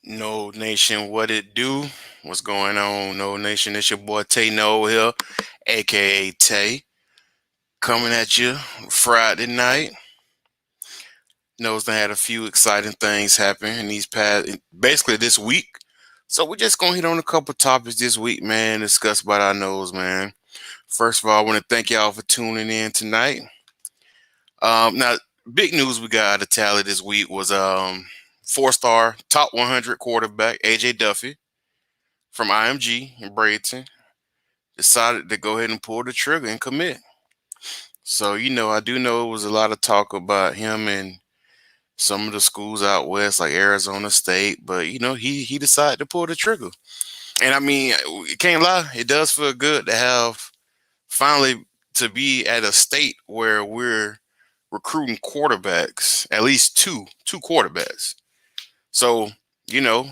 No Nation, what it do? What's going on, No Nation? It's your boy Tay Nole here, aka Tay, coming at you Friday night. Knows I had a few exciting things happen in these past, basically this week. So we're just gonna hit on a couple topics this week, man. Discuss about our nose, man. First of all, I want to thank y'all for tuning in tonight. Now, big news we got out of tally this week was four-star top 100 quarterback AJ Duffy from IMG in Bradenton decided to go ahead and pull the trigger and commit. So, I do know it was a lot of talk about him and some of the schools out west, like Arizona State, but he decided to pull the trigger. And I mean, can't lie, it does feel good to have finally to be at a state where we're recruiting quarterbacks, at least two quarterbacks. So, you know,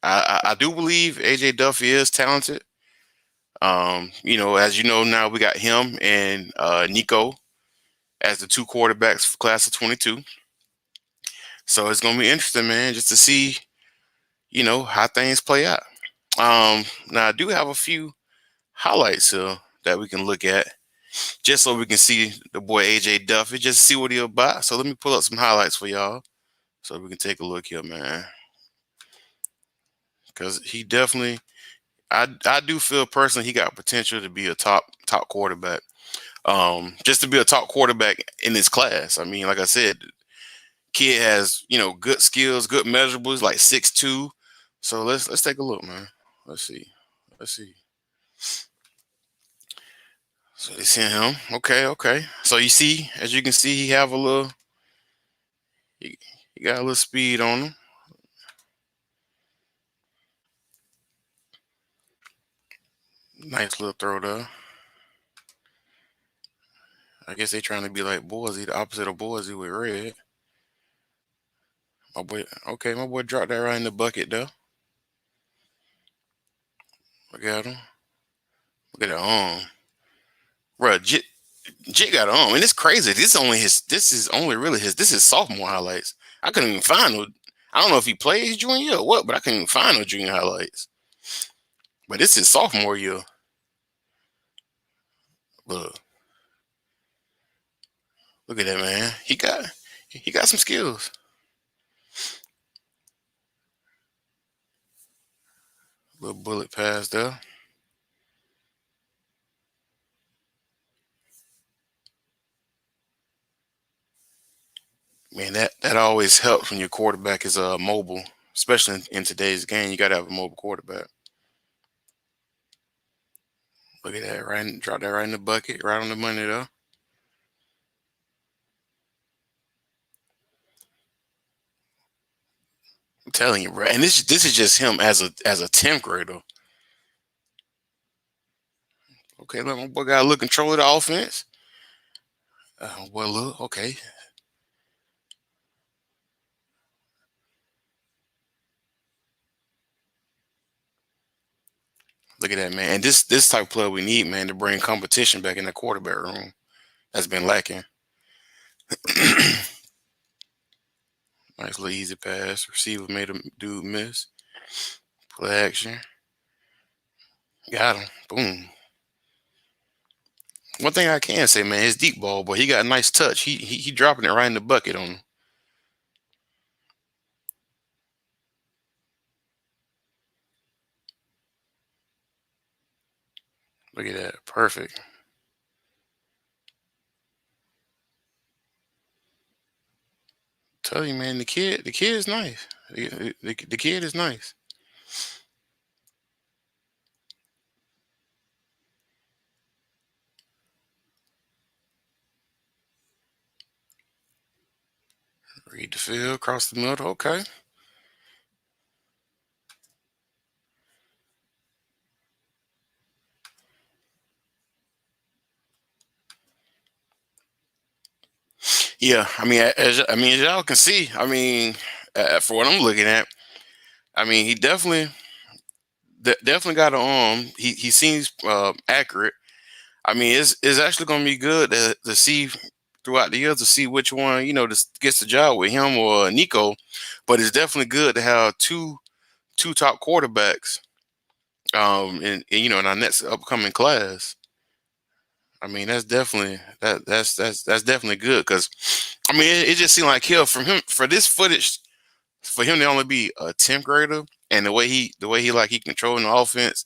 I do believe AJ Duffy is talented. As you know now, we got him and Nico as the two quarterbacks for class of 22. So it's gonna be interesting, man, just to see, how things play out. Now I do have a few highlights that we can look at, just so we can see the boy AJ Duffy, just see what he about. So let me pull up some highlights for y'all, so we can take a look here, man. Because he definitely, I do feel personally he got potential to be a top quarterback. Just to be a top quarterback in this class. I mean, like I said, kid has good skills, good measurables, like 6'2". So let's take a look, man. Let's see. Let's see. So they sent him. Okay, okay. So you see, as you can see, he, he got a little speed on him. Nice little throw there. I guess they trying to be like Boise, the opposite of Boise with red. My boy, okay, my boy dropped that right in the bucket though. Look at him. Look at that arm. Bro, Jit got an arm. And it's crazy. This is only really his this is sophomore highlights. I couldn't even find no I don't know if he plays junior year or what, but I couldn't even find no junior highlights. But this is sophomore year. Look, look at that man. He got some skills. Little bullet pass there. Man, that always helps when your quarterback is mobile, especially in today's game. You got to have a mobile quarterback. Look at that, right? Drop that right in the bucket, right on the money though. I'm telling you, bro. And this is just him as a 10th grader. Okay, look, my boy got to look control of the offense. Well, look, okay. Look at that, man. And this type of player we need, man, to bring competition back in the quarterback room. That's been lacking. Nice little easy pass. Receiver made a dude miss. Play action. Got him. Boom. One thing I can say, man, his deep ball, but he got a nice touch. He dropping it right in the bucket on him. Look at that. Perfect. Tell you, man, the kid is nice. The kid is nice. Read the field, across the middle. Okay. Yeah, I mean, as y'all can see, I mean, for what I'm looking at, I mean, he definitely got an arm. He seems accurate. I mean, it's actually going to be good to see throughout the years to see which one gets the job with him or Nico. But it's definitely good to have two top quarterbacks in our next upcoming class. I mean, that's definitely good because I mean it just seemed like Hill from him for this footage for him to only be a 10th grader and the way he like he controlling the offense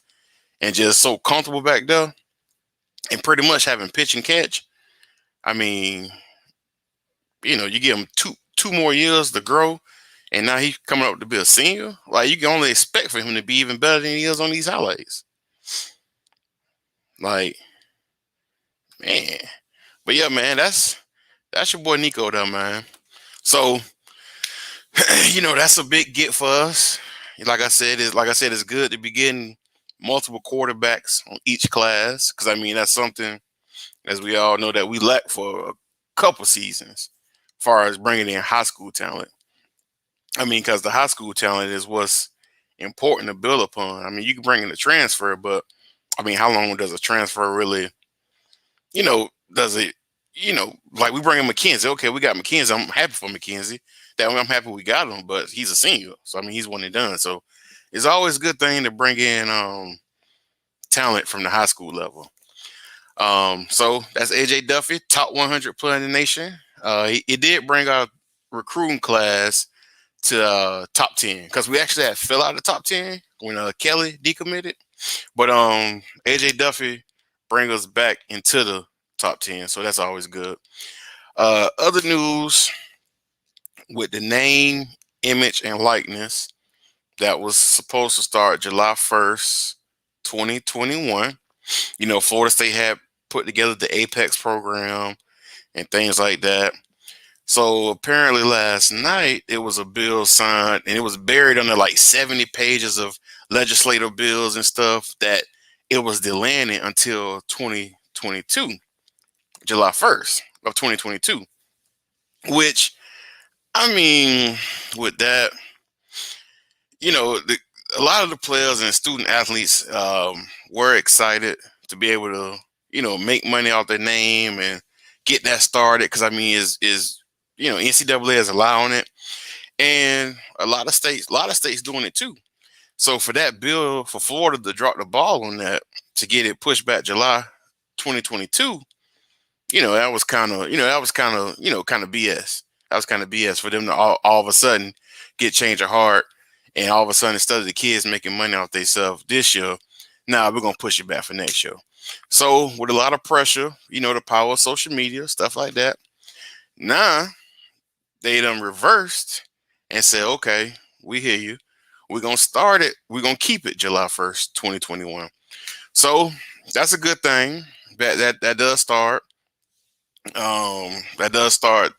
and just so comfortable back there and pretty much having pitch and catch. I mean, you give him two more years to grow, and now he's coming up to be a senior. Like you can only expect for him to be even better than he is on these highlights. Like, man. But yeah, man, that's your boy Nico though, man. So, that's a big get for us. Like I said, it's good to be getting multiple quarterbacks on each class. Cause I mean that's something, as we all know, that we lack for a couple seasons, as far as bringing in high school talent. I mean, because the high school talent is what's important to build upon. I mean, you can bring in a transfer, but I mean, how long does a transfer really, does it, like we bring in McKenzie. Okay, we got McKenzie. I'm happy for McKenzie. That way I'm happy we got him, but he's a senior. So, I mean, he's one and done. So it's always a good thing to bring in talent from the high school level. So that's AJ Duffy, top 100 player in the nation. He did bring our recruiting class to top 10 because we actually had fell out of the top 10 when Kelly decommitted. But AJ Duffy bring us back into the top 10, so that's always good. Other news with the name, image, and likeness that was supposed to start July 1st, 2021. Florida State had put together the Apex program and things like that. So apparently last night it was a bill signed and it was buried under like 70 pages of legislative bills and stuff that it was delaying it until 2022, July 1st of 2022, which I mean, with that, a lot of the players and student athletes were excited to be able to, make money off their name and get that started. Because I mean, NCAA is allowing it, and a lot of states doing it too. So for that bill for Florida to drop the ball on that to get it pushed back July 2022, that was kind of BS. That was kind of BS for them to all of a sudden get change of heart, and all of a sudden instead of the kids making money off themselves this year, now we're gonna push it back for next year. So with a lot of pressure, the power of social media, stuff like that. Now they done reversed and said, okay, we hear you. We're gonna start it. We're gonna keep it July 1st, 2021. So that's a good thing. That does start. That does start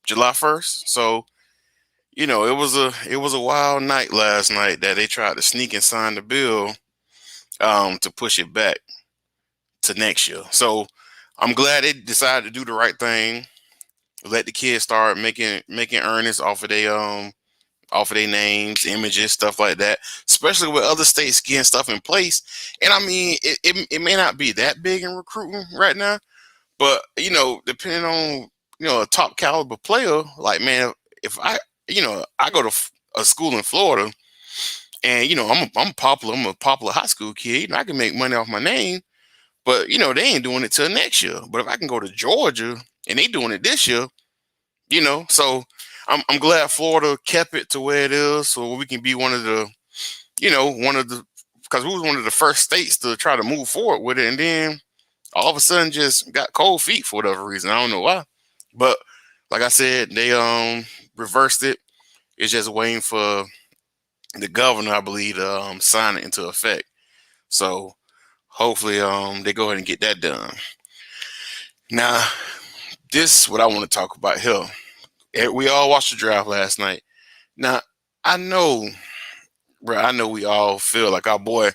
July 1st. So, it was a wild night last night that they tried to sneak and sign the bill to push it back to next year. So I'm glad they decided to do the right thing. Let the kids start making earnings off of their names, images, stuff like that. Especially with other states getting stuff in place. And I mean, it may not be that big in recruiting right now, but depending on a top caliber player, like man, if I go to a school in Florida, and I'm popular, I'm a popular high school kid, and I can make money off my name, but they ain't doing it till next year. But if I can go to Georgia and they doing it this year, so I'm glad Florida kept it to where it is, so we can be one of the because we was one of the first states to try to move forward with it, and then all of a sudden just got cold feet for whatever reason. I don't know why. But like I said, they reversed it. It's just waiting for the governor, I believe, to sign it into effect. So hopefully they go ahead and get that done. Now, this is what I want to talk about here. We all watched the draft last night. Now, I know, bro, I know we all feel like our boy,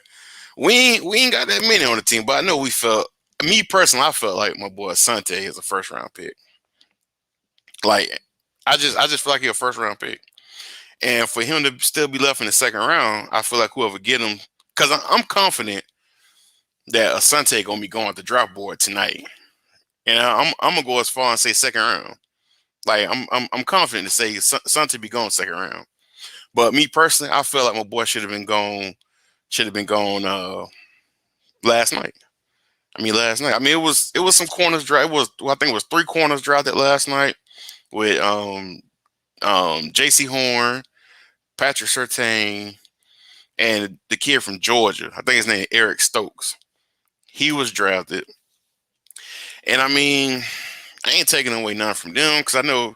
we ain't got that many on the team, but I know we felt, me personally, I felt like my boy Asante is a first round pick. Like, I just feel like he's a first round pick. And for him to still be left in the second round, I feel like whoever get him, because I'm confident that Asante gonna be going to the draft board tonight. And I'm gonna go as far and say second round. Like I'm confident to say Asante be going second round. But me personally, I feel like my boy should have been gone last night. I mean, last night. I mean, it was some corners draft. It was, well, I think it was three corners drafted last night with J.C. Horn, Patrick Surtain, and the kid from Georgia. I think his name is Eric Stokes. He was drafted, and I mean, I ain't taking away nothing from them because I know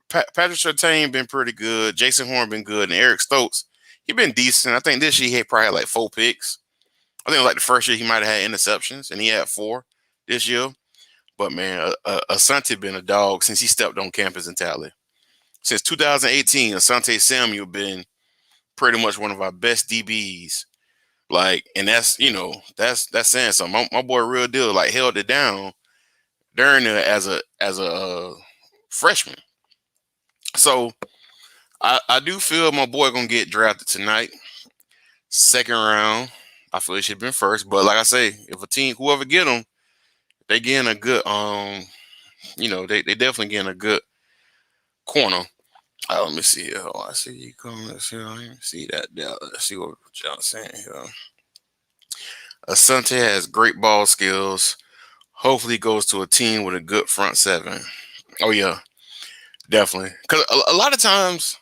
Patrick Surtain been pretty good, Jason Horn been good, and Eric Stokes he been decent. I think this year he probably had like 4 picks. I think it was like the first year he might have had interceptions, and he had 4 this year. But man, Asante been a dog since he stepped on campus in Tally. Since 2018, Asante Samuel been pretty much one of our best DBs. Like, and that's saying something. My boy, real deal, like held it down during it as a freshman. So I do feel my boy gonna get drafted tonight, second round. I feel he should have been first, but like I say, if a team, whoever get him, they getting a good they definitely getting a good corner. Let me see here. Oh, I see you coming. Let's see. I didn't see that. Let's see what y'all saying here. Asante has great ball skills. Hopefully, he goes to a team with a good front seven. Oh yeah, definitely. Because a lot of times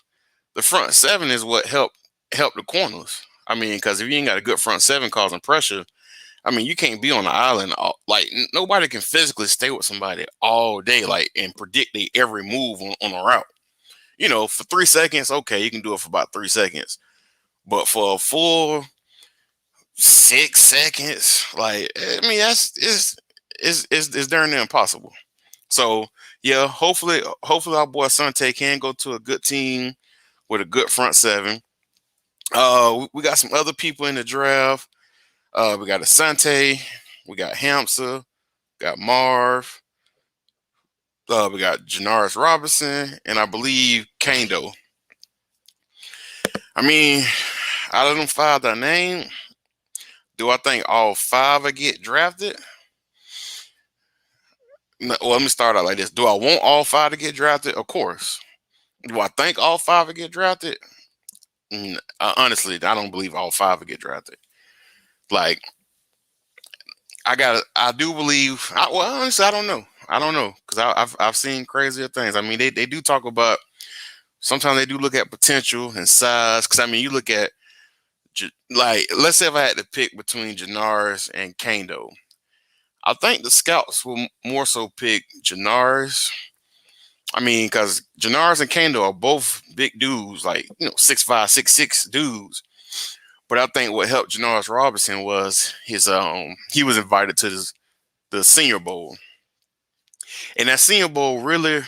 the front seven is what help the corners. I mean, because if you ain't got a good front seven causing pressure, I mean, you can't be on the island. Like nobody can physically stay with somebody all day, like and predict their every move on a route. For 3 seconds, okay, you can do it for about 3 seconds. But for a full 6 seconds, like I mean, it's darn near impossible. So yeah, hopefully our boy Sante can go to a good team with a good front seven. We got some other people in the draft. We got Asante, we got Hamza, got Marv, we got Janaris Robinson, and I believe Kando. I mean, out of them 5 that I named, do I think all 5 will get drafted? No, well, let me start out like this. Do I want all 5 to get drafted? Of course. Do I think all 5 will get drafted? Honestly, I don't believe all 5 will get drafted. Like, I do believe. Well, honestly, I don't know. I don't know because I've seen crazier things. I mean, they do talk about. Sometimes they do look at potential and size. Because I mean, you look at like, let's say if I had to pick between Janaris and Kando, I think the scouts will more so pick Janaris. I mean, because Janaris and Kando are both big dudes, like 6'5", 6'6" dudes. But I think what helped Janaris Robinson was his he was invited to the Senior Bowl, and that Senior Bowl really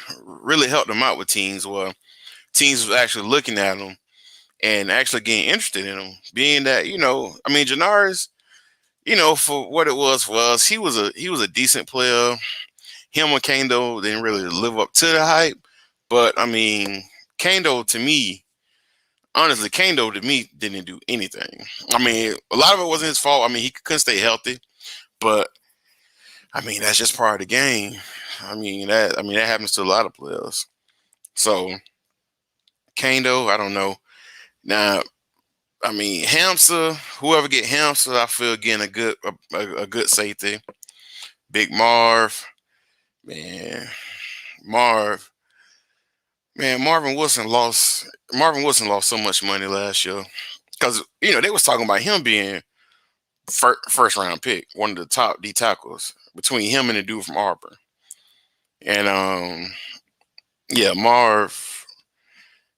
helped him out with teams. Well, teams was actually looking at him and actually getting interested in him, being that I mean, Janaris, for what it was for us, he was a decent player. Him and Kando didn't really live up to the hype, but I mean, Kando to me, honestly, Kando to me didn't do anything. I mean, a lot of it wasn't his fault. I mean, he couldn't stay healthy, but I mean, that's just part of the game. I mean that happens to a lot of players. So Kando, I don't know. Now, I mean, Hamster, whoever get Hamster, I feel getting a good safety. Big man, Marv, man, Marvin Wilson lost so much money last year because they was talking about him being first round pick, one of the top D tackles between him and the dude from Auburn. And yeah, Marv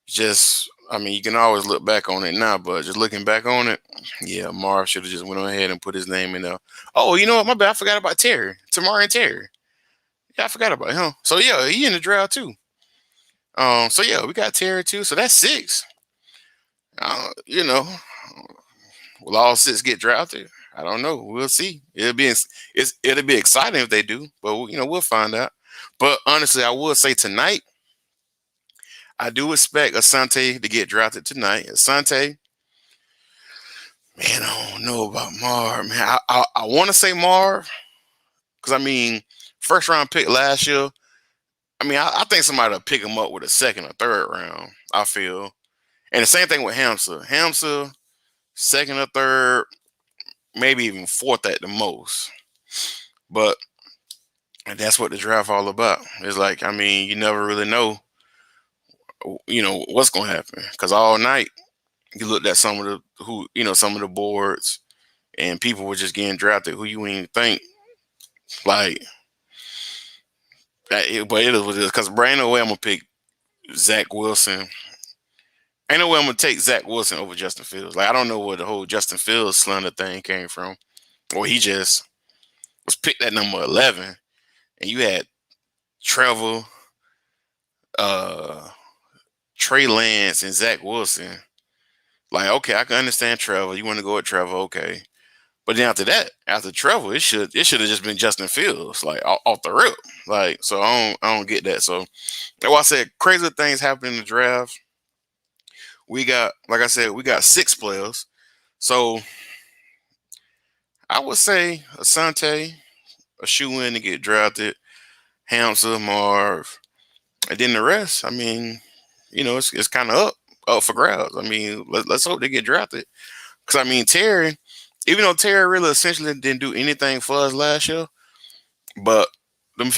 just, I mean, you can always look back on it now, but just looking back on it, yeah, Marv should have just went on ahead and put his name in there. Oh, you know what? My bad. I forgot about Terry, Tamari and Terry. Yeah, I forgot about him. So yeah, he in the draft too. So yeah, we got Terry too. So that's 6. You know, will all 6 get drafted? I don't know. We'll see. It'll be exciting if they do, but we'll find out. But honestly, I will say tonight, I do expect Asante to get drafted tonight. Asante, man, I don't know about Marv. Man, I want to say Marv because I mean, first round pick last year. I mean, I think somebody will pick him up with a second or third round. I feel, And the same thing with Hamza. Hamza, second or third, maybe even fourth at the most. But that's what the draft all about. It's like, I mean, you never really know, what's gonna happen. Cause all night you looked at some of the boards, and people were just getting drafted who you wouldn't even think like that. But it is what it is. Cause ain't no way I'm gonna pick Zach Wilson. Ain't no way I'm gonna take Zach Wilson over Justin Fields. Like I don't know where the whole Justin Fields slander thing came from, or he just was picked at number 11, and you had Trevor, uh, Trey Lance, and Zach Wilson. Like, okay, I can understand Trevor. You want to go with Trevor, okay. But then after that, after Trevor, it should have just been Justin Fields, like off the rip. Like, so I don't get that. So that's why I said crazy things happen in the draft. We got, like I said, we got 6 players. So I would say Asante, a shoe in to get drafted, Hamza, Marv, and then the rest. I mean, it's kind of up for grabs. I mean, let's hope they get drafted. Because I mean, Terry, even though Terry really essentially didn't do anything for us last year, but them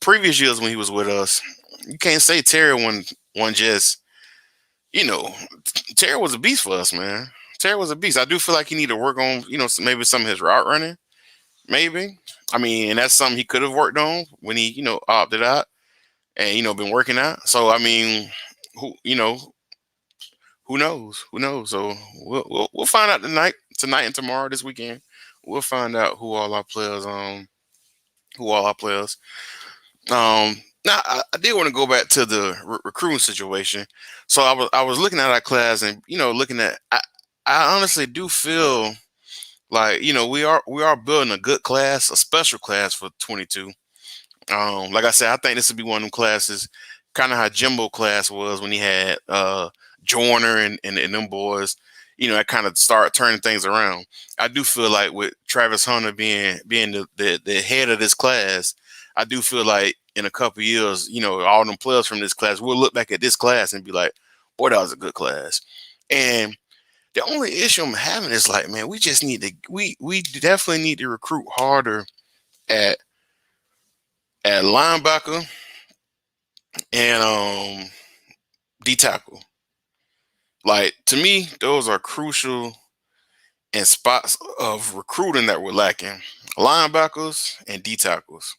previous years when he was with us, you can't say Terry one just you know Terry was a beast for us, man. Terry was a beast. I do feel like he need to work on maybe some of his route running, maybe. I mean, and that's something he could have worked on when he opted out and been working out. So I mean, who knows? Who knows? So we'll find out tonight and tomorrow this weekend. We'll find out who all our players. Now I did want to go back to the recruiting situation. So I was looking at our class and looking at I honestly do feel like we are building a good class, a special class for 22. Like I said, I think this would be one of them classes, kind of how Jimbo class was when he had Joyner and them boys. That kind of start turning things around. I do feel like with Travis Hunter being the head of this class, I do feel like in a couple years, all them players from this class, we'll look back at this class and be like, boy, that was a good class. And the only issue I'm having is like, man, we just need to we definitely need to recruit harder at linebacker and D tackle. Like to me, those are crucial and spots of recruiting that we're lacking. Linebackers and D tackles.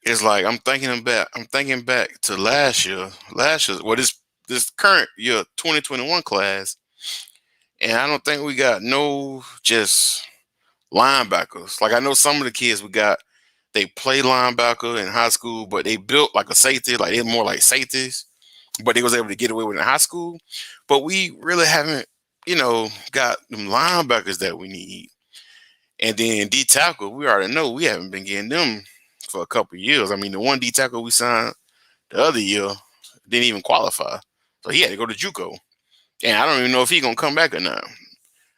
It's like I'm thinking back to last year. Well, this current year, 2021 class, and I don't think we got no just linebackers. Like I know some of the kids we got, they play linebacker in high school, but they built like a safety, like they're more like safeties, but they was able to get away with it in high school. But we really haven't, got them linebackers that we need. And then D tackle, we already know we haven't been getting them for a couple of years. I mean, the one D tackle we signed the other year didn't even qualify, so he had to go to JUCO. And I don't even know if he's gonna come back or not.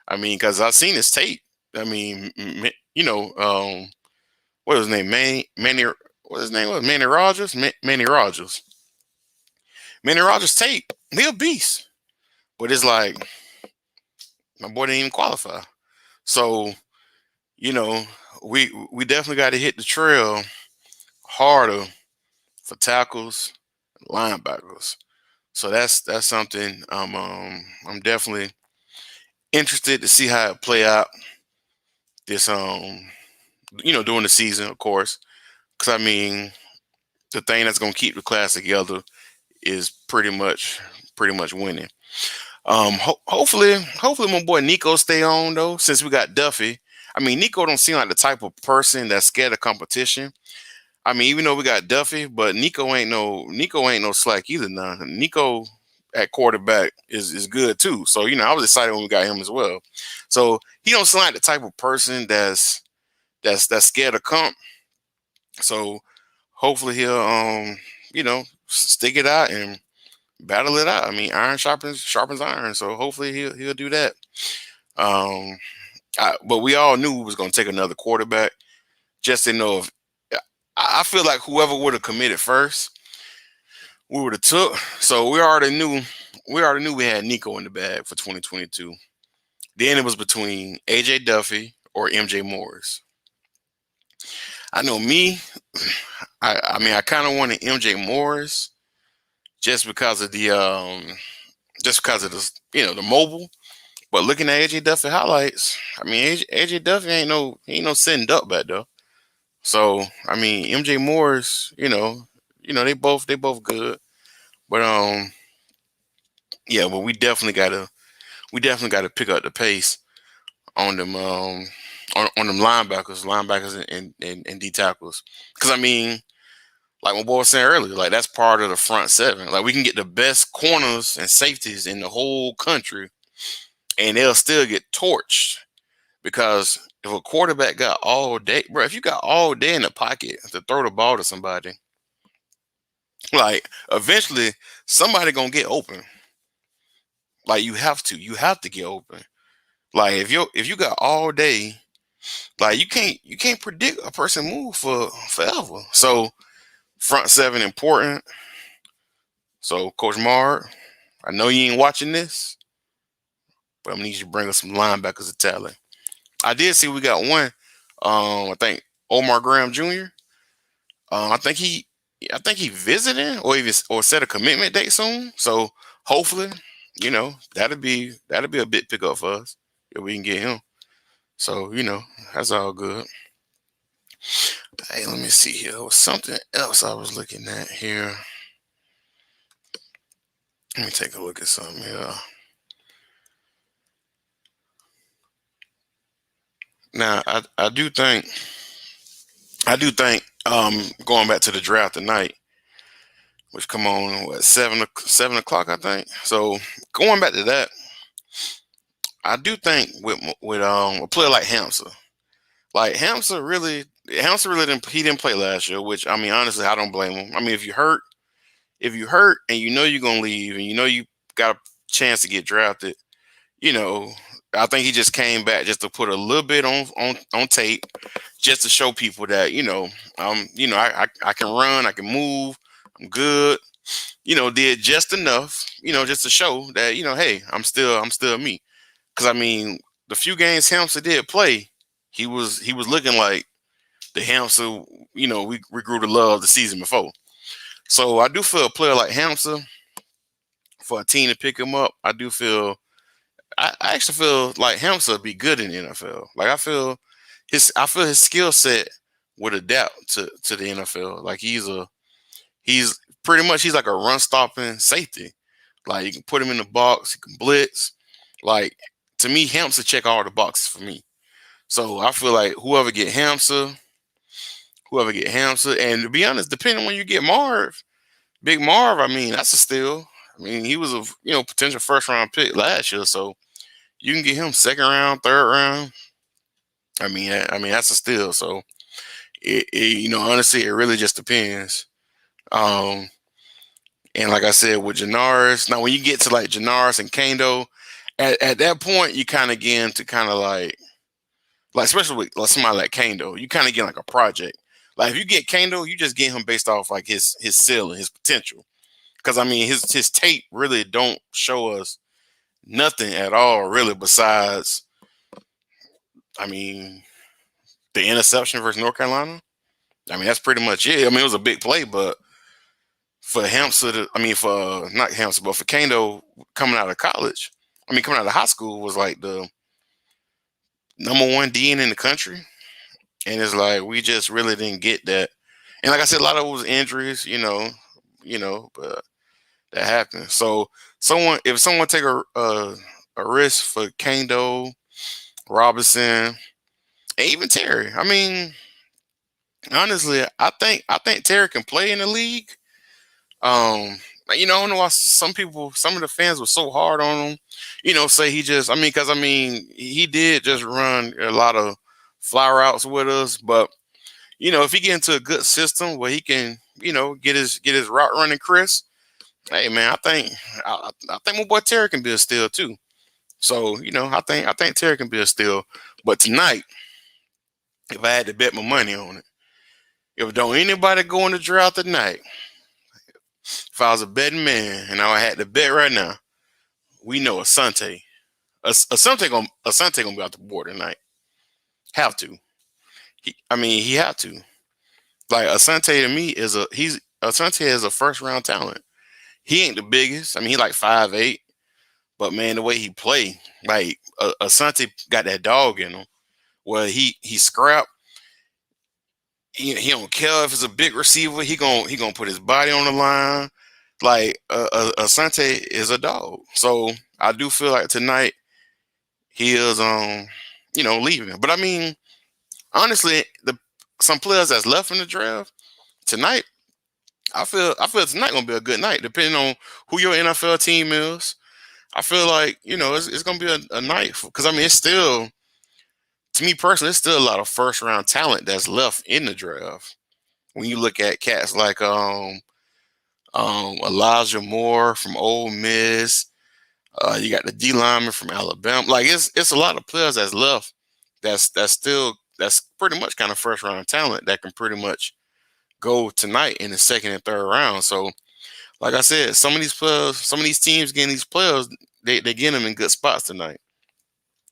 I mean, because I've seen his tape. I mean, what was his name? Manny. What his name was? Manny Rogers. Manny Rogers. Manny Rogers tape. He a beast, but it's like my boy didn't even qualify. So you know, we definitely got to hit the trail harder for tackles, linebackers. So that's something I'm definitely interested to see how it play out this during the season, of course. Because I mean, the thing that's gonna keep the class together is pretty much winning. Hopefully my boy Nico stay on though, since we got Duffy. I mean, Nico don't seem like the type of person that's scared of competition. I mean, even though we got Duffy, but Nico ain't no slack either. Now Nico at quarterback is good too. So I was excited when we got him as well. So he don't seem like the type of person that's scared of comp. So hopefully he'll stick it out and battle it out. I mean, iron sharpens iron. So hopefully he'll do that. Um, but we all knew we was gonna take another quarterback. Just to know if I feel like whoever would have committed first we would have took. So we already knew we had Nico in the bag for 2022. Then it was between AJ Duffy or MJ Morris. I know me. I kind of wanted MJ Morris just because of the mobile. But looking at AJ Duffy highlights, I mean AJ Duffy ain't no sitting duck back though. So I mean MJ Morris, they both good. But yeah, but we definitely gotta pick up the pace on them on them linebackers and D tackles. Because I mean, like my boy was saying earlier, like that's part of the front seven. Like we can get the best corners and safeties in the whole country, and they'll still get torched because if a quarterback got all day, bro, if you got all day in the pocket to throw the ball to somebody, like eventually somebody gonna get open. Like you have to get open. Like if you got all day, like you can't predict a person move for forever. So front seven important. So Coach Mard, I know you ain't watching this, but I'm gonna need you to bring us some linebackers of talent. I did see we got one. I think Omar Graham Jr. I think he visiting or set a commitment date soon. So hopefully, that'll be a big pickup for us if we can get him. So that's all good. Hey, let me see here. There was something else I was looking at here. Let me take a look at something here. Now, I do think going back to the draft tonight, which come on what 7 o'clock, I think. So going back to that, I do think with a player like Hamza, like Hamza really didn't play last year, which I mean honestly I don't blame him. I mean if you hurt and you know you're gonna leave and you know you got a chance to get drafted, you know, I think he just came back just to put a little bit on tape, just to show people that I can run, I can move, I'm good. Did just enough, just to show that hey, I'm still me. Because I mean, the few games Hamster did play, he was looking like the Hamster we grew to love the season before. So I do feel a player like Hamster for a team to pick him up. I actually feel like Hamster would be good in the NFL. Like I feel his skill set would adapt to the NFL. Like he's pretty much he's like a run stopping safety. Like you can put him in the box, he can blitz. Like to me, Hamster check all the boxes for me. So I feel like whoever get Hamster, and to be honest, depending on when you get Big Marv, I mean that's a steal. I mean he was a potential first round pick last year, so you can get him second round, third round. I mean that's a steal. So honestly, it really just depends. Um, and like I said, with Janaris, now when you get to like Janaris and Kando, at that point you kind of get into kind of like especially with like somebody like Kando, you kind of get like a project. Like if you get Kando, you just get him based off like his ceiling, his potential. Because I mean his tape really don't show us nothing at all really besides I mean the interception versus North Carolina. I mean that's pretty much it. I mean it was a big play, but for Hampshire, I mean for not Hampshire, but for Kano coming out of college, I mean coming out of high school was like the number one DN in the country, and it's like we just really didn't get that. And like I said, a lot of it was injuries, but that happened. So if someone take a risk for Kano, Robinson, and even Terry, I mean, honestly, I think Terry can play in the league. I don't know why some of the fans were so hard on him. Say he just, I mean, because I mean, he did just run a lot of fly routes with us. But if he get into a good system where he can, get his route running, Chris. Hey man, I think my boy Terry can be a steal too. So I think Terry can be a steal. But tonight, if I had to bet my money on it, if don't anybody go in the draft tonight, If I was a betting man and I had to bet right now, we know Asante gonna be off the board tonight. Have to. He have to. Like Asante to me he's Asante is a first round talent. He ain't the biggest. I mean, he like 5'8", but man, the way he play, like Asante got that dog in him. Where he scrap. He don't care if it's a big receiver. He gonna put his body on the line. Like Asante is a dog. So I do feel like tonight he is leaving. But I mean, honestly, the some players that's left in the draft tonight, I feel tonight gonna be a good night, depending on who your NFL team is. I feel like it's gonna be a night because I mean it's still, to me personally, it's still a lot of first round talent that's left in the draft. When you look at cats like Elijah Moore from Ole Miss, you got the D lineman from Alabama. Like it's a lot of players that's left. That's pretty much kind of first round talent that can pretty much go tonight in the second and third round. So, like I said, some of these players, some of these teams getting these players, they get them in good spots tonight.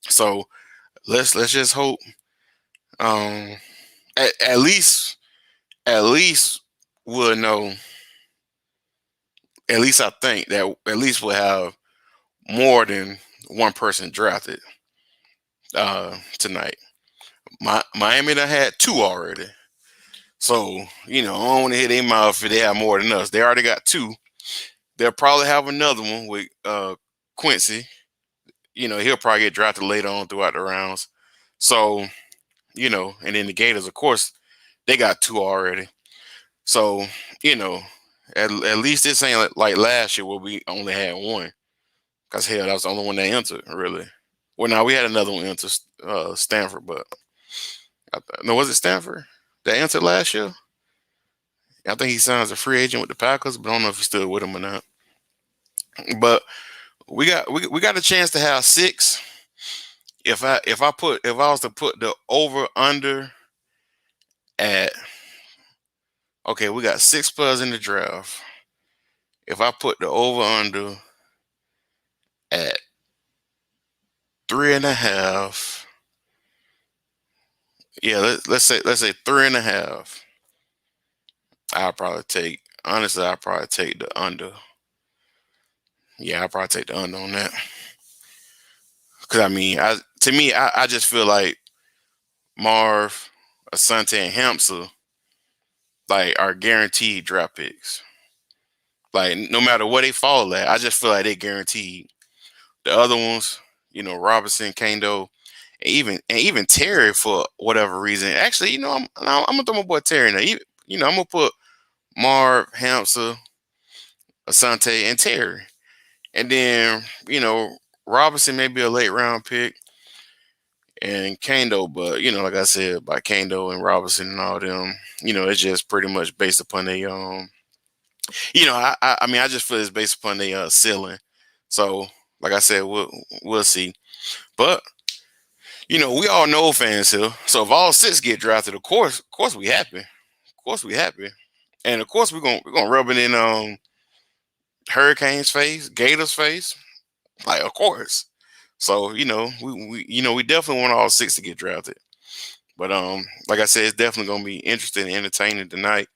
So let's just hope. Um, at least we'll know. At least I think that at least we'll have more than one person drafted tonight. Miami done had two already. So, I don't want to hit their mouth if they have more than us. They already got two. They'll probably have another one with Quincy. He'll probably get drafted later on throughout the rounds. So, and then the Gators, of course, they got two already. So, you know, at least this ain't like last year where we only had one. Because, hell, that was the only one that entered, really. Well, now we had another one enter Stanford, but no, was it Stanford that entered last year? I think he signed as a free agent with the Packers, but I don't know if he's still with them or not. But we got a chance to have six. If I was to put the over under at, okay, we got six players in the draft. If I put the over under at 3.5, yeah, let's say 3.5. I'll probably take the under. Yeah, I'll probably take the under on that. Cause I mean, I just feel like Marv, Asante, and Hampsa like are guaranteed draft picks. Like no matter what they fall at, I just feel like they guaranteed. The other ones, Robinson, Kando, and even Terry for whatever reason. Actually, I'm gonna throw my boy Terry in there. I'm gonna put Marv, Hampsa, Asante, and Terry, and then Robinson may be a late round pick, and Kando, but like I said, by Kando and Robinson and all them, it's just pretty much based upon the I mean, I just feel it's based upon the ceiling. So, like I said, we'll see. But we all know fans here. So if all six get drafted, of course we happy. Of course we happy. And of course we're gonna rub it in Hurricanes face, Gators face. Like of course. So, we definitely want all six to get drafted. But like I said, it's definitely gonna be interesting and entertaining tonight.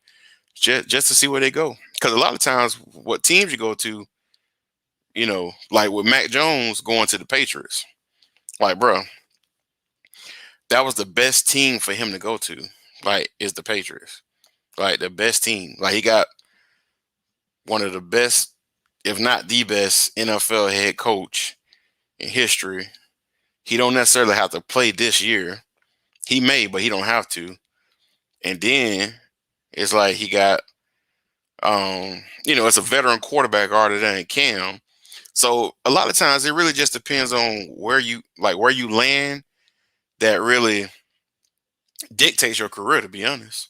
Just to see where they go. Because a lot of times what teams you go to, like with Mac Jones going to the Patriots. Like, bro, that was the best team for him to go to. Like, is the Patriots. Like the best team. Like he got one of the best, if not the best, NFL head coach in history. He don't necessarily have to play this year. He may, but he don't have to. And then it's like he got it's a veteran quarterback other than Cam. So a lot of times it really just depends on where you land that really dictates your career, to be honest.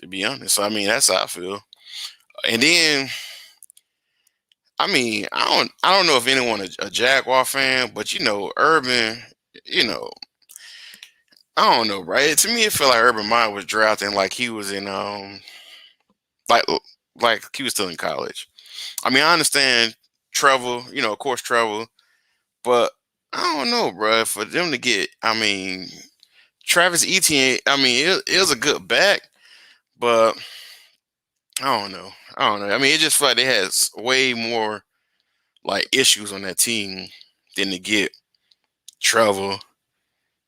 To be honest. So I mean that's how I feel. And then I don't know if anyone a Jaguar fan, but Urban, you know, I don't know, right? To me it felt like Urban Meyer was drafting like he was in like like he was still in college. I mean, I understand travel, of course travel, but I don't know, bro. For them to get, I mean, Travis Etienne, I mean, it was a good back, but I don't know. I don't know. I mean, it just felt like they had way more like issues on that team than to get Trevor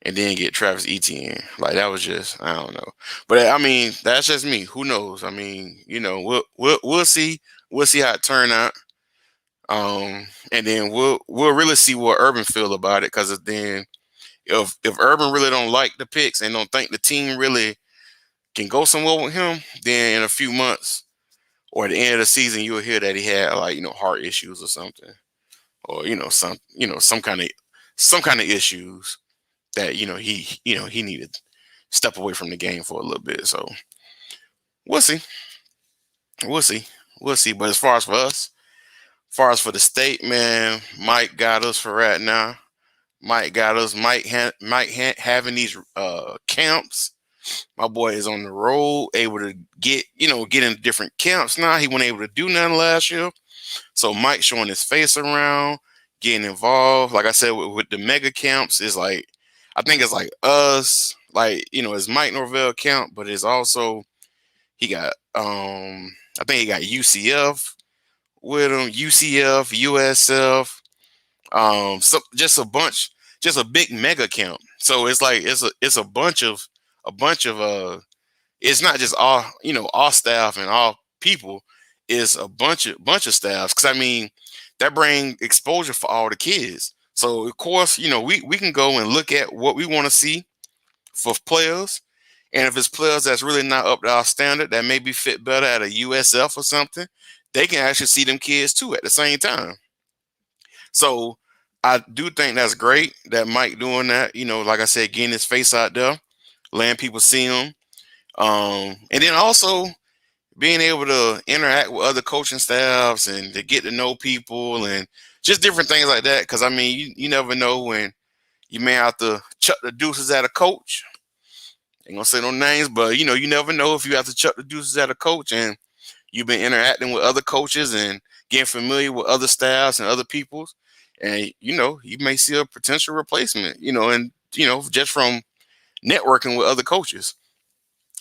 and then get Travis Etienne. Like that was just I don't know. But I mean, that's just me. Who knows? I mean, we'll see. We'll see how it turn out. And then we'll really see what Urban feel about it. Because then if Urban really don't like the picks and don't think the team really can go somewhere with him, then in a few months or at the end of the season, you'll hear that he had like heart issues or something, or some kind of issues that he needed to step away from the game for a little bit. So we'll see, we'll see, we'll see. But as far as for us, far as for the state, man, Mike got us for right now. Mike got us. Having these camps. My boy is on the road, able to get in different camps now. He wasn't able to do nothing last year. So Mike showing his face around, getting involved. Like I said, with the mega camps, is like I think it's like us, like it's Mike Norvell camp, but it's also he got I think he got UCF with him, UCF, USF, so just a big mega camp. So it's like it's a bunch of it's not just all staff and all people. It's a bunch of staffs. Because I mean, that bring exposure for all the kids. So of course, we can go and look at what we want to see for players, and if it's players that's really not up to our standard, that maybe fit better at a USF or something, they can actually see them kids too at the same time. So I do think that's great that Mike doing that. Like I said, getting his face out there, letting people see him. And then also being able to interact with other coaching staffs and to get to know people and just different things like that. Because I mean, you never know when you may have to chuck the deuces at a coach. Ain't gonna say no names, but you never know if you have to chuck the deuces at a coach and you've been interacting with other coaches and getting familiar with other staffs and other peoples, and you may see a potential replacement. And just from networking with other coaches.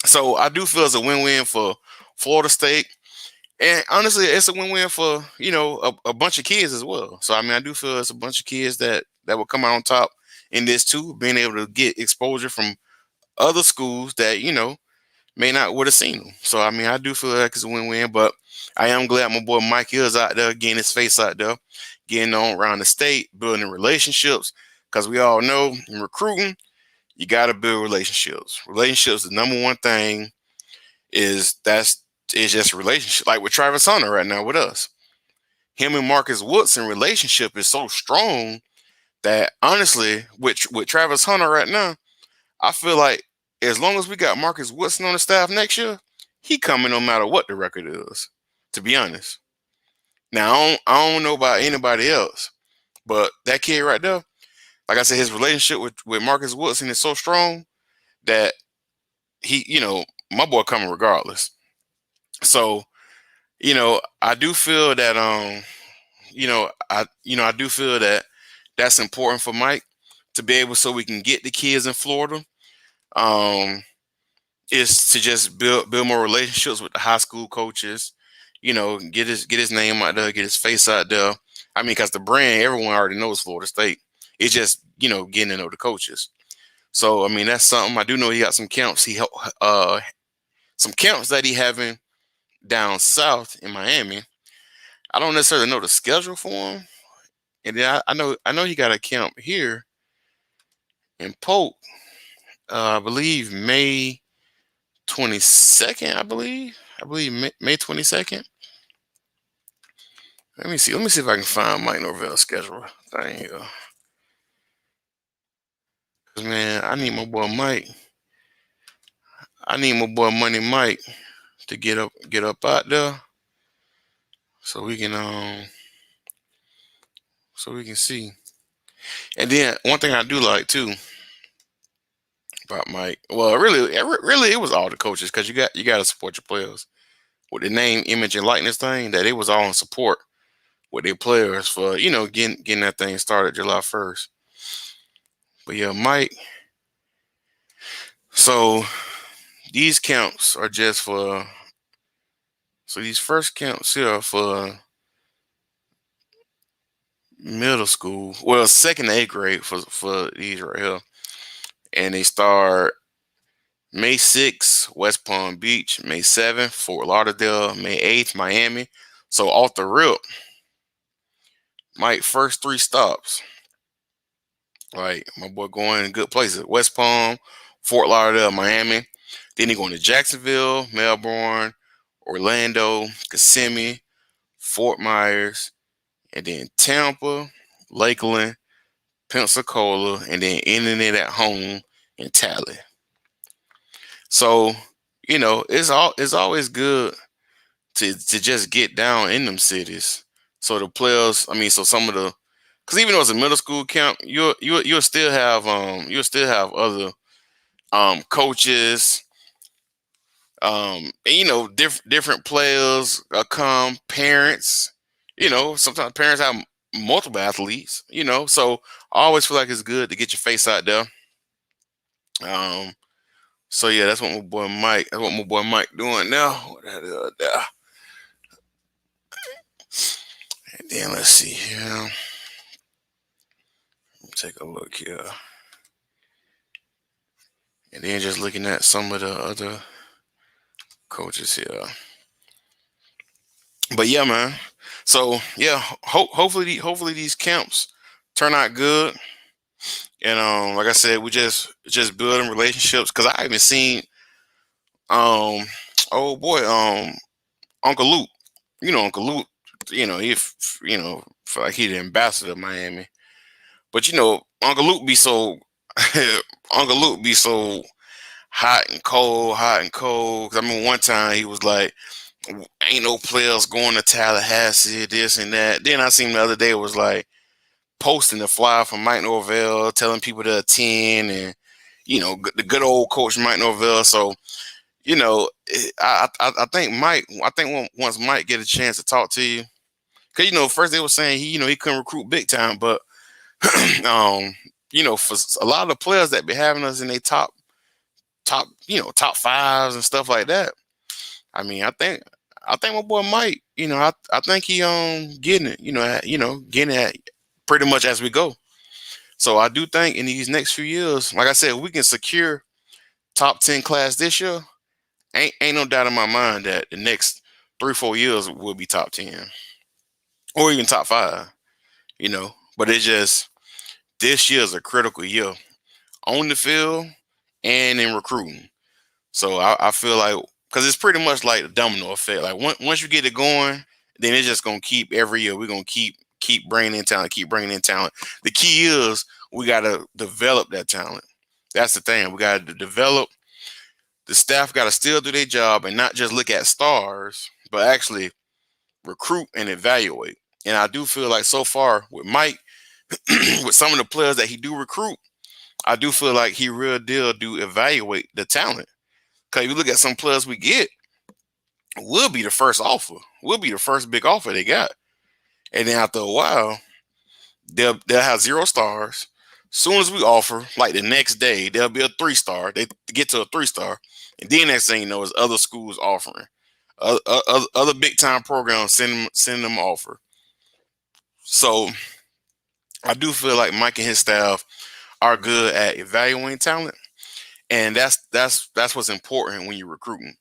So I do feel it's a win-win for Florida State, and honestly, it's a win-win for a bunch of kids as well. So I mean, I do feel it's a bunch of kids that will come out on top in this too, being able to get exposure from other schools that may not would have seen them. So I mean, I do feel like it's a win-win. But I am glad my boy Mike is out there getting his face out there, getting on around the state, building relationships. Because we all know in recruiting, you got to build relationships. Relationships, the number one thing is just a relationship. Like with Travis Hunter right now with us, him and Marcus Woodson relationship is so strong that honestly, with Travis Hunter right now, I feel like as long as we got Marcus Woodson on the staff next year, he coming no matter what the record is. To be honest, now I don't know about anybody else, but that kid right there, like I said, his relationship with Marcus Woodson is so strong that my boy coming regardless. So, I do feel that I do feel that that's important for Mike to be able so we can get the kids in Florida. Um, is to just build more relationships with the high school coaches. Get his name out there, get his face out there. I mean, because the brand everyone already knows Florida State. It's just getting to know the coaches. So I mean, that's something I do know. He got some camps. He helped some camps that he having down south in Miami. I don't necessarily know the schedule for him, and then I know he got a camp here in Polk. I believe May 22nd. I believe May 22nd. Let me see. Let me see if I can find Mike Norvell's schedule thing here. 'Cause, man, I need my boy Mike. I need my boy Money Mike to get up out there so we can see. And then one thing I do like too about Mike, well, really, it was all the coaches because you got to support your players. with the name, image, and likeness thing, that it was all in support with their players for getting that thing started July 1st. But yeah, Mike. So these camps are just for. So these first camps here are for middle school. Well, second to eighth grade for these right here, and they start May 6th, West Palm Beach. May 7th, Fort Lauderdale. May 8th, Miami. So off the rip, Mike first three stops. Like my boy going in good places. West Palm, Fort Lauderdale, Miami. Then he going to Jacksonville, Melbourne, Orlando, Kissimmee, Fort Myers, and then Tampa, Lakeland, Pensacola, and then ending it at home in Tally. So, it's always good to just get down in them cities. So the players, I mean, so some of the, because even though it's a middle school camp, you'll still have other coaches, and, different players come, parents. Sometimes parents have multiple athletes. So I always feel like it's good to get your face out there. So yeah, that's what my boy Mike. That's what my boy Mike doing now. What that is there. And then let's see here. Take a look here. And then just looking at some of the other coaches here. But yeah, man. So yeah, hopefully these camps turn out good. And like I said, we just building relationships, because I haven't seen oh boy, Uncle Luke. Uncle Luke, feel like he the ambassador of Miami. But Uncle Luke be so Uncle Luke be so hot and cold, hot and cold. 'Cause I mean, one time he was like, "Ain't no players going to Tallahassee, this and that." Then I seen the other day, it was like posting the flyer from Mike Norvell, telling people to attend, and the good old coach Mike Norvell. So I think Mike. I think once Mike get a chance to talk to you, because first they were saying he couldn't recruit big time, but um, for a lot of the players that be having us in their top fives and stuff like that. I mean, I think my boy Mike, I think he getting it, getting it pretty much as we go. So I do think in these next few years, like I said, we can secure top 10 class this year. Ain't no doubt in my mind that the next 3-4 years will be top 10 or even top 5. But it's just this year is a critical year on the field and in recruiting. So I feel like, because it's pretty much like the domino effect. Like once you get it going, then it's just gonna keep every year. We're gonna keep bringing in talent, keep bringing in talent. The key is we gotta develop that talent. That's the thing. We gotta develop. The staff gotta still do their job and not just look at stars, but actually recruit and evaluate. And I do feel like so far with Mike, with some of the players that he do recruit, I do feel like he real deal do evaluate the talent. Because if you look at some players we get, we'll be the first offer. We'll be the first big offer they got. And then after a while, they'll have 0 stars. Soon as we offer, like the next day, there'll be a 3-star. They get to a 3-star. And then next thing you know is other schools offering. Other big time programs send them offer. So I do feel like Mike and his staff are good at evaluating talent. And that's what's important when you're recruiting,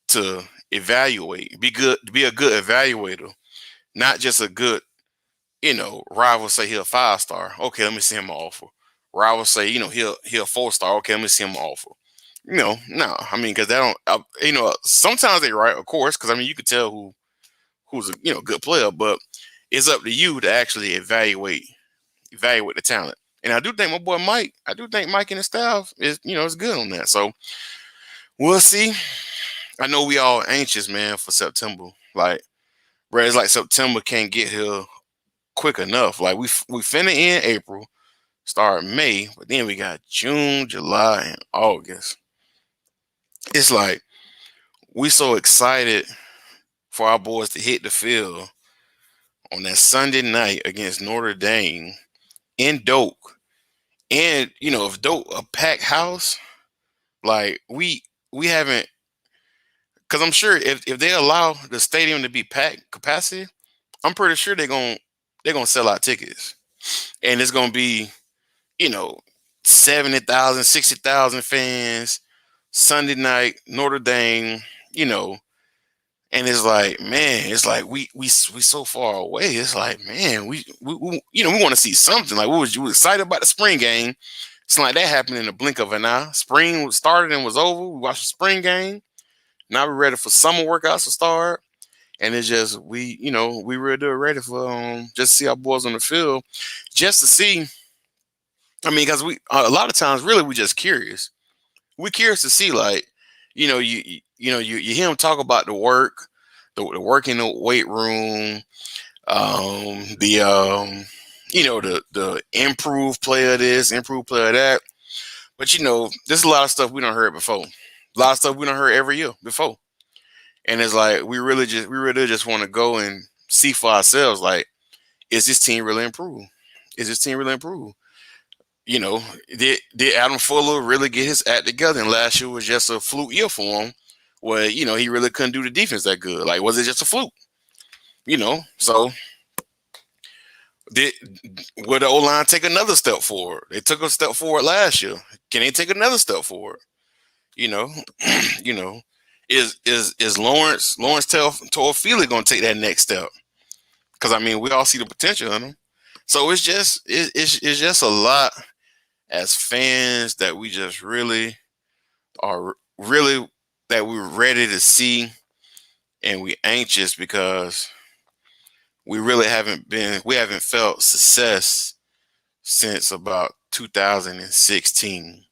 to evaluate, be a good evaluator, not just a good, rival say he'll 5-star. Okay, let me see him offer. Rival say, he'll 4-star. Okay, let me see him offer. No, I mean, because they don't, sometimes they're right, of course, because I mean, you could tell who's a good player, but it's up to you to actually evaluate the talent. And I do think my boy Mike, I do think Mike and his staff is good on that. So we'll see. I know we all anxious, man, for September. Like, bro, it's like September can't get here quick enough. Like we finna end April, start May, but then we got June, July, and August. It's like we so excited for our boys to hit the field on that Sunday night against Notre Dame in Doak. And if Doak a packed house, like we haven't, because I'm sure if they allow the stadium to be packed capacity, I'm pretty sure they're gonna sell out tickets, and it's gonna be you know 70,000, 60,000 fans Sunday night Notre Dame, you know, and it's like, man, it's like we so far away. It's like, man, we want to see something. Like, you excited about the spring game? It's like that happened in the blink of an eye. Spring started and was over. We watched the spring game. Now we're ready for summer workouts to start. And it's just we really ready for just to see our boys on the field, just to see. I mean, because we a lot of times really we just curious. We're curious to see, like, you hear them talk about the work, the work in the weight room, the the improved player this, improved player that. But there's a lot of stuff we don't heard before. A lot of stuff we don't heard every year before. And it's like we really just want to go and see for ourselves, like, is this team really improved? Is this team really improved? Did Adam Fuller really get his act together? And last year was just a fluke year for him, where he really couldn't do the defense that good. Like, was it just a fluke? So did will the O line take another step forward? They took a step forward last year. Can they take another step forward? You know, you know, is Lawrence Toafili gonna take that next step? Because I mean, we all see the potential in him. So it's just a lot as fans that we just really are really that we're ready to see, and we anxious because we haven't felt success since about 2016,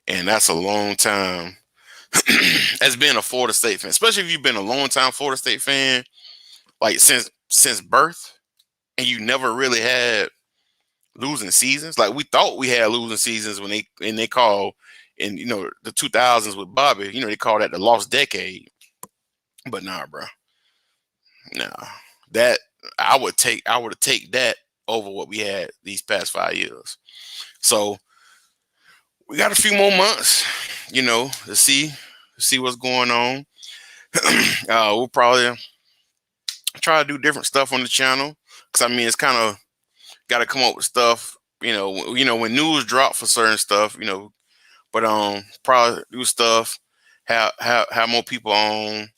and that's a long time as being a Florida State fan, especially if you've been a long time Florida State fan, like since birth, and you never really had losing seasons. Like, we thought we had losing seasons when they call in the 2000s with Bobby. They call that the lost decade. But nah, bro, nah. That I would take that over what we had these past 5 years. So we got a few more months, to see what's going on. We'll probably try to do different stuff on the channel, because I mean, it's kind of got to come up with stuff. When news drop for certain stuff, but probably do stuff, have more people on,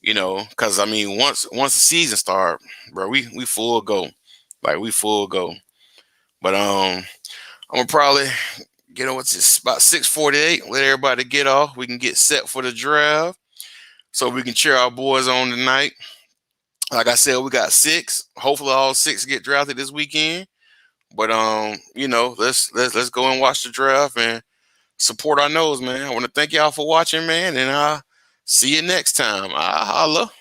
because I mean, once the season start, bro, we full go, like, we full go. But I'm gonna probably get on. It's about 6:48. Let everybody get off. We can get set for the draft, so we can cheer our boys on tonight. Like I said, we got six. Hopefully, all six get drafted this weekend. But let's go and watch the draft and support our Noles, man. I want to thank y'all for watching, man, and I'll see you next time. Holla.